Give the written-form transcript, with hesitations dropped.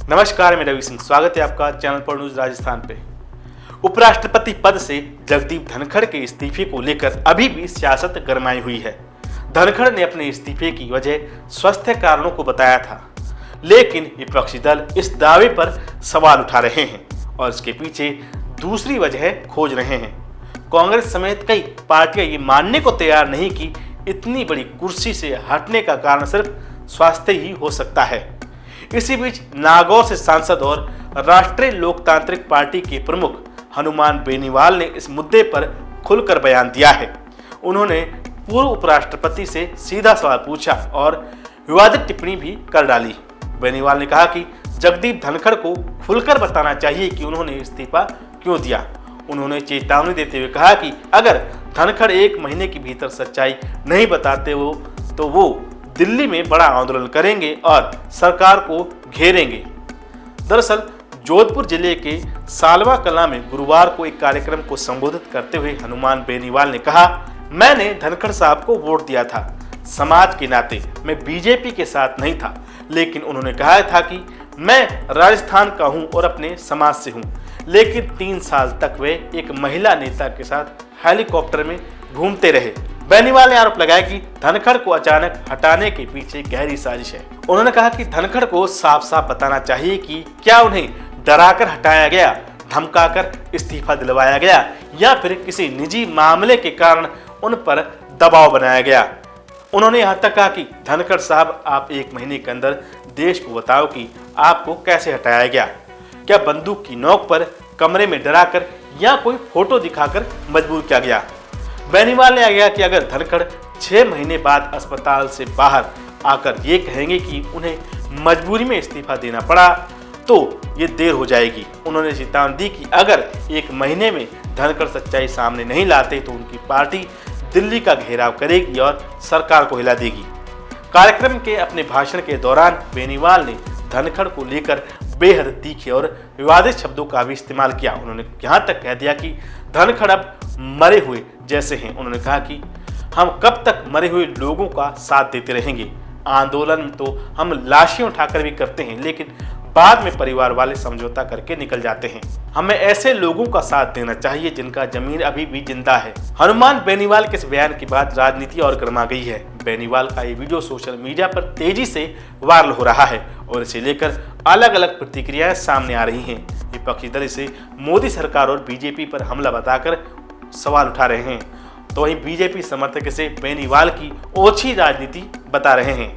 नमस्कार, मैं रवि सिंह। स्वागत है आपका चैनल पर न्यूज राजस्थान पे। उपराष्ट्रपति पद से जगदीप धनखड़ के इस्तीफे को लेकर अभी भी सियासत गरमाई हुई है। धनखड़ ने अपने इस्तीफे की वजह स्वास्थ्य कारणों को बताया था, लेकिन विपक्षी दल इस दावे पर सवाल उठा रहे हैं और इसके पीछे दूसरी वजह खोज रहे हैं। कांग्रेस समेत कई पार्टियां ये मानने को तैयार नहीं कि इतनी बड़ी कुर्सी से हटने का कारण सिर्फ स्वास्थ्य ही हो सकता है। इसी बीच नागौर से सांसद और राष्ट्रीय लोकतांत्रिक पार्टी के प्रमुख हनुमान बेनीवाल ने इस मुद्दे पर खुलकर बयान दिया है। उन्होंने पूर्व उपराष्ट्रपति से सीधा सवाल पूछा और विवादित टिप्पणी भी कर डाली। बेनीवाल ने कहा कि जगदीप धनखड़ को खुलकर बताना चाहिए कि उन्होंने इस्तीफा क्यों दिया। उन्होंने चेतावनी देते हुए कहा कि अगर धनखड़ 1 महीने के भीतर सच्चाई नहीं बताते हो तो वो दिल्ली में बड़ा आंदोलन करेंगे और सरकार को घेरेंगे। दरअसल जोधपुर जिले के सालवा कला में गुरुवार को एक कार्यक्रम को संबोधित करते हुए हनुमान बेनीवाल ने कहा, मैंने धनखड़ साहब को वोट दिया था। समाज के नाते मैं बीजेपी के साथ नहीं था, लेकिन उन्होंने कहा था कि मैं राजस्थान का हूं और अपने समाज से हूं। लेकिन 3 साल तक वे एक महिला नेता के साथ हेलीकॉप्टर में घूमते रहे। बेनीवाल ने आरोप लगाया कि धनखड़ को अचानक हटाने के पीछे गहरी साजिश है। उन्होंने कहा कि धनखड़ को साफ साफ बताना चाहिए कि क्या उन्हें डराकर हटाया गया, धमकाकर इस्तीफा दिलवाया गया या फिर किसी निजी मामले के कारण उन पर दबाव बनाया गया। उन्होंने यहाँ तक कहा कि धनखड़ साहब, आप 1 महीने के अंदर देश को बताओ कि आपको कैसे हटाया गया। क्या बंदूक की नोक पर, कमरे में डराकर या कोई फोटो दिखाकर मजबूर किया गया। बेनीवाल ने आगे कि अगर धनखड़ 6 महीने बाद अस्पताल से बाहर आकर ये कहेंगे कि उन्हें मजबूरी में इस्तीफा देना पड़ा तो ये देर हो जाएगी। उन्होंने चेतावनी दी कि अगर 1 महीने में धनखड़ सच्चाई सामने नहीं लाते तो उनकी पार्टी दिल्ली का घेराव करेगी और सरकार को हिला देगी। कार्यक्रम के अपने भाषण के दौरान बेनीवाल ने धनखड़ को लेकर बेहद तीखे और विवादित शब्दों का भी इस्तेमाल किया। उन्होंने यहाँ तक कह दिया कि धनखड़ अब मरे हुए जैसे हैं। उन्होंने कहा कि हम कब तक मरे हुए लोगों का साथ देते रहेंगे। आंदोलन तो हम लाशें उठाकर भी करते हैं, लेकिन बाद में परिवार वाले समझौता करके निकल जाते हैं। हमें ऐसे लोगों का साथ देना चाहिए जिनका जमीन अभी भी जिंदा है। हनुमान बेनीवाल के इस बयान के बाद राजनीति और गर्मा गई है। बेनीवाल का ये वीडियो सोशल मीडिया पर तेजी से वायरल हो रहा है और इसे लेकर अलग अलग प्रतिक्रियाएं सामने आ रही हैं। विपक्षी दल इसे मोदी सरकार और बीजेपी पर हमला बताकर सवाल उठा रहे हैं, तो वहीं बीजेपी समर्थक इसे बेनीवाल की ओछी राजनीति बता रहे हैं।